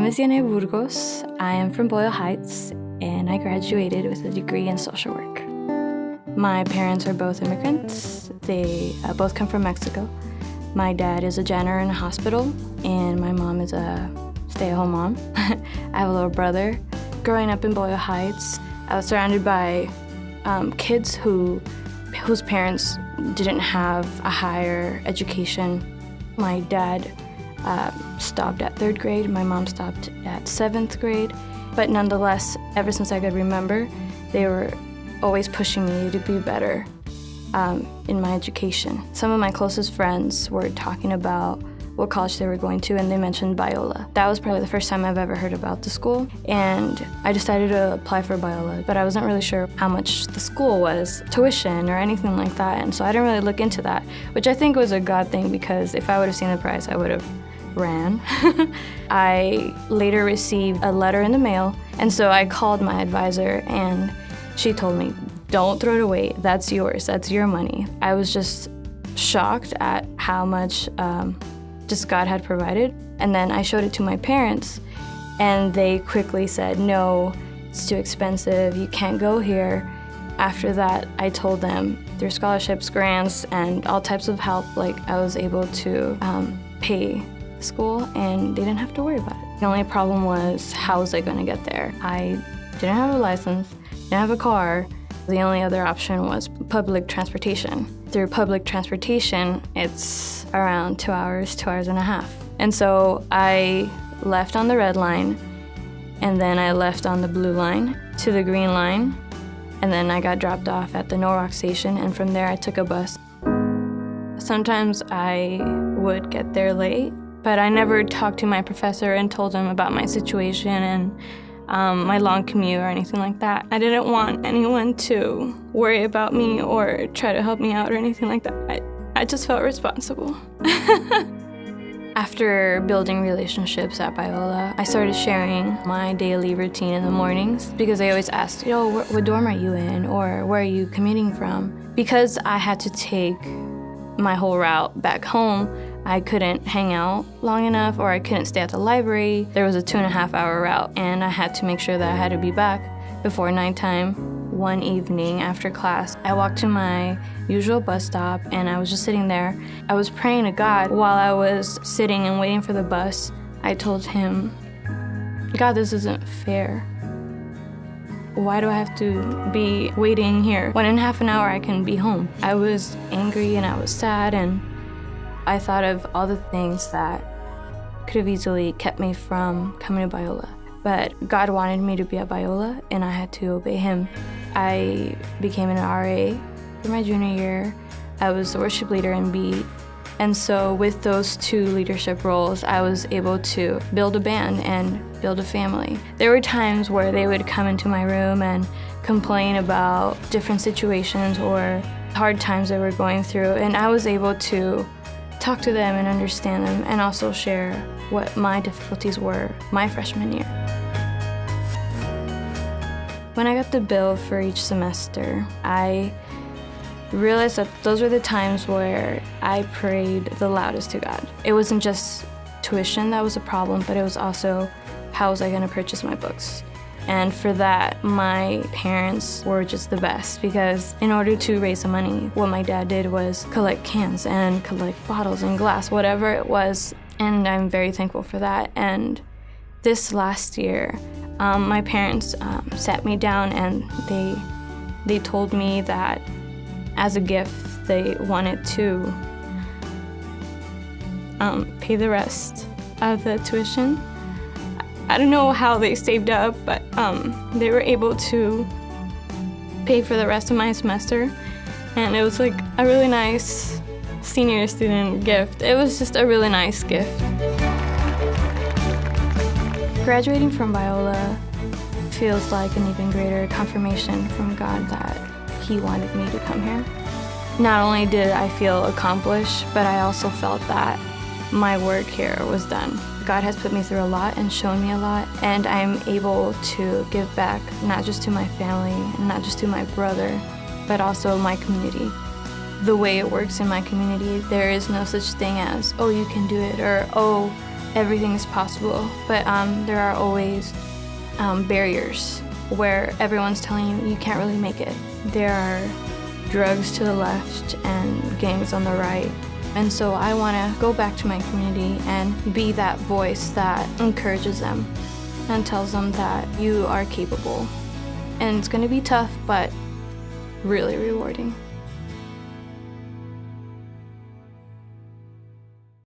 name is Dianey Burgos. I am from Biola Heights, and I graduated with a degree in social work. My parents are both immigrants. They both come from Mexico. My dad is a janitor in a hospital, and my mom is a stay-at-home mom. I have a little brother. Growing up in Biola Heights, I was surrounded by kids whose parents didn't have a higher education. My dad stopped at 3rd grade. My mom stopped at 7th grade. But nonetheless, ever since I could remember, they were always pushing me to be better in my education. Some of my closest friends were talking about what college they were going to, and they mentioned Biola. That was probably the first time I've ever heard about the school, and I decided to apply for Biola, but I wasn't really sure how much the school was, tuition or anything like that, and so I didn't really look into that, which I think was a God thing, because if I would have seen the price, I would have ran. I later received a letter in the mail, and so I called my advisor, and she told me, "Don't throw it away, that's yours, that's your money." I was just shocked at how much just God had provided. And then I showed it to my parents, and they quickly said, "No, it's too expensive, you can't go here." After that, I told them through scholarships, grants, and all types of help, like I was able to pay school, and they didn't have to worry about it. The only problem was, how was I going to get there? I didn't have a license, didn't have a car. The only other option was public transportation. Through public transportation, it's around 2 hours, 2 hours and a half. And so I left on the red line, and then I left on the blue line to the green line, and then I got dropped off at the Norwalk station, and from there I took a bus. Sometimes I would get there late, but I never talked to my professor and told him about my situation and my long commute or anything like that. I didn't want anyone to worry about me or try to help me out or anything like that. I just felt responsible. After building relationships at Biola, I started sharing my daily routine in the mornings, because they always asked, what dorm are you in, or where are you commuting from? Because I had to take my whole route back home, I couldn't hang out long enough, or I couldn't stay at the library. There was a 2.5-hour route, and I had to make sure that I had to be back before nighttime. One evening after class, I walked to my usual bus stop, and I was just sitting there. I was praying to God while I was sitting and waiting for the bus. I told him, "God, this isn't fair. Why do I have to be waiting here when in half an hour I can be home?" I was angry and I was sad, and I thought of all the things that could have easily kept me from coming to Biola. But God wanted me to be at Biola, and I had to obey Him. I became an RA for my junior year. I was the worship leader in B. And so with those 2 leadership roles, I was able to build a band and build a family. There were times where they would come into my room and complain about different situations or hard times they were going through, and I was able to talk to them and understand them, and also share what my difficulties were my freshman year. When I got the bill for each semester, I realized that those were the times where I prayed the loudest to God. It wasn't just tuition that was a problem, but it was also, how was I going to purchase my books? And for that, my parents were just the best, because in order to raise the money, what my dad did was collect cans and collect bottles and glass, whatever it was, and I'm very thankful for that. And this last year, my parents sat me down, and they told me that as a gift, they wanted to pay the rest of the tuition. I don't know how they saved up, but they were able to pay for the rest of my semester, and it was like a really nice senior student gift. It was just a really nice gift. Graduating from Biola feels like an even greater confirmation from God that He wanted me to come here. Not only did I feel accomplished, but I also felt that my work here was done. God has put me through a lot and shown me a lot, and I'm able to give back not just to my family, and not just to my brother, but also my community. The way it works in my community, there is no such thing as, "Oh, you can do it," or "Oh, everything is possible, but there are always barriers where everyone's telling you you can't really make it. There are drugs to the left and gangs on the right. And so I want to go back to my community and be that voice that encourages them and tells them that you are capable. And it's going to be tough, but really rewarding.